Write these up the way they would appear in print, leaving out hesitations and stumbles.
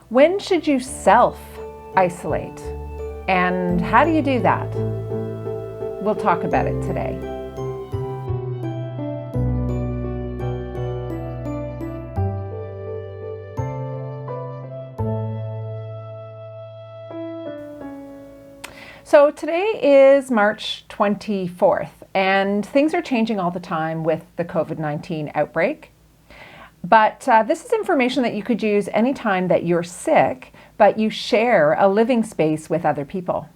When should you self-isolate? And how do you do that? We'll talk about it today. So today is March 24th, and things are changing all the time with the COVID-19 outbreak. But this is information that you could use anytime that you're sick, but you share a living space with other people.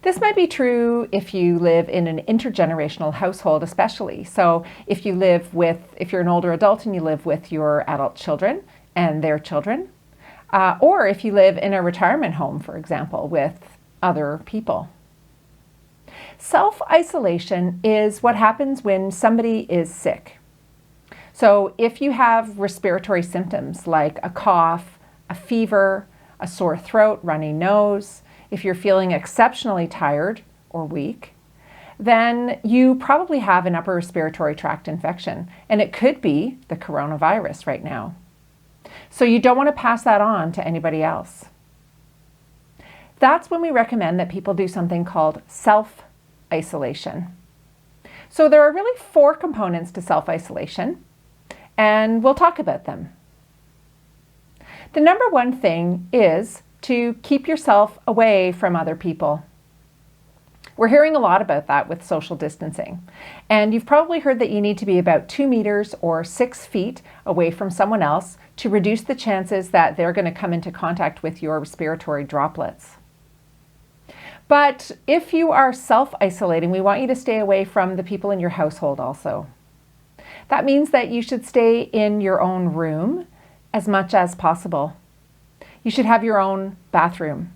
This might be true if you live in an intergenerational household especially. So if you're an older adult and you live with your adult children and their children, or if you live in a retirement home, for example, with other people. Self-isolation is what happens when somebody is sick. So if you have respiratory symptoms like a cough, a fever, a sore throat, runny nose, if you're feeling exceptionally tired or weak, then you probably have an upper respiratory tract infection, and it could be the coronavirus right now. So you don't want to pass that on to anybody else. That's when we recommend that people do something called self-isolation. So there are really 4 components to self-isolation, and we'll talk about them. The number one thing is to keep yourself away from other people. We're hearing a lot about that with social distancing. And you've probably heard that you need to be about 2 meters or 6 feet away from someone else to reduce the chances that they're going to come into contact with your respiratory droplets. But if you are self-isolating, we want you to stay away from the people in your household also. That means that you should stay in your own room as much as possible. You should have your own bathroom.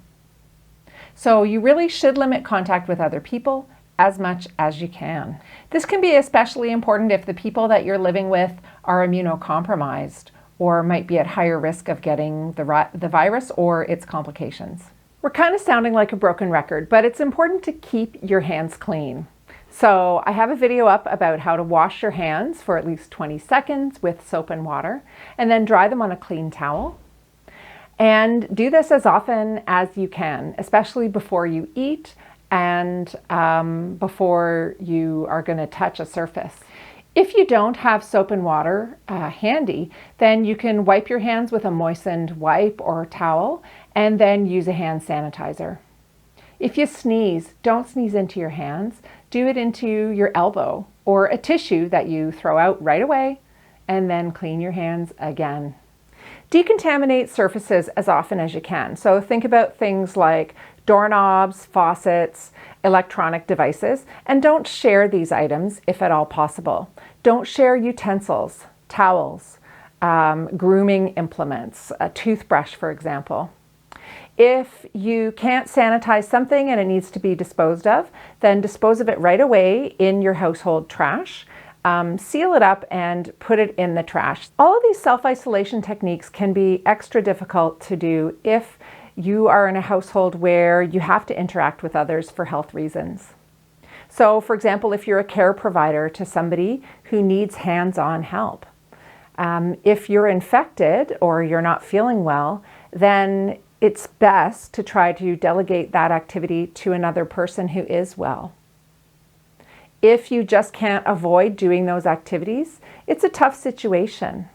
So you really should limit contact with other people as much as you can. This can be especially important if the people that you're living with are immunocompromised or might be at higher risk of getting the virus or its complications. We're kind of sounding like a broken record, but it's important to keep your hands clean. So I have a video up about how to wash your hands for at least 20 seconds with soap and water, and then dry them on a clean towel. And do this as often as you can, especially before you eat and before you are going to touch a surface. If you don't have soap and water handy, then you can wipe your hands with a moistened wipe or towel and then use a hand sanitizer. If you sneeze, don't sneeze into your hands. Do it into your elbow or a tissue that you throw out right away, and then clean your hands again. Decontaminate surfaces as often as you can. So think about things like doorknobs, faucets, electronic devices, and don't share these items if at all possible. Don't share utensils, towels, grooming implements, a toothbrush, for example. If you can't sanitize something and it needs to be disposed of, then dispose of it right away in your household trash. Seal it up and put it in the trash. All of these self-isolation techniques can be extra difficult to do if you are in a household where you have to interact with others for health reasons. So, for example, if you're a care provider to somebody who needs hands-on help, if you're infected or you're not feeling well, then it's best to try to delegate that activity to another person who is well. If you just can't avoid doing those activities, it's a tough situation.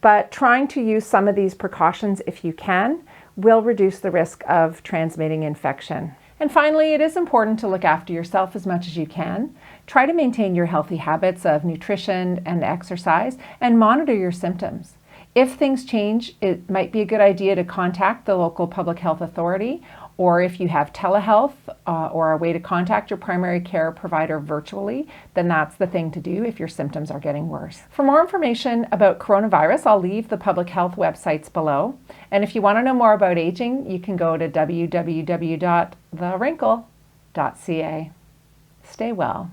But trying to use some of these precautions, if you can, will reduce the risk of transmitting infection. And finally, it is important to look after yourself as much as you can. Try to maintain your healthy habits of nutrition and exercise, and monitor your symptoms. If things change, it might be a good idea to contact the local public health authority, or if you have telehealth or a way to contact your primary care provider virtually, then that's the thing to do if your symptoms are getting worse. For more information about coronavirus, I'll leave the public health websites below. And if you want to know more about aging, you can go to www.thewrinkle.ca. Stay well.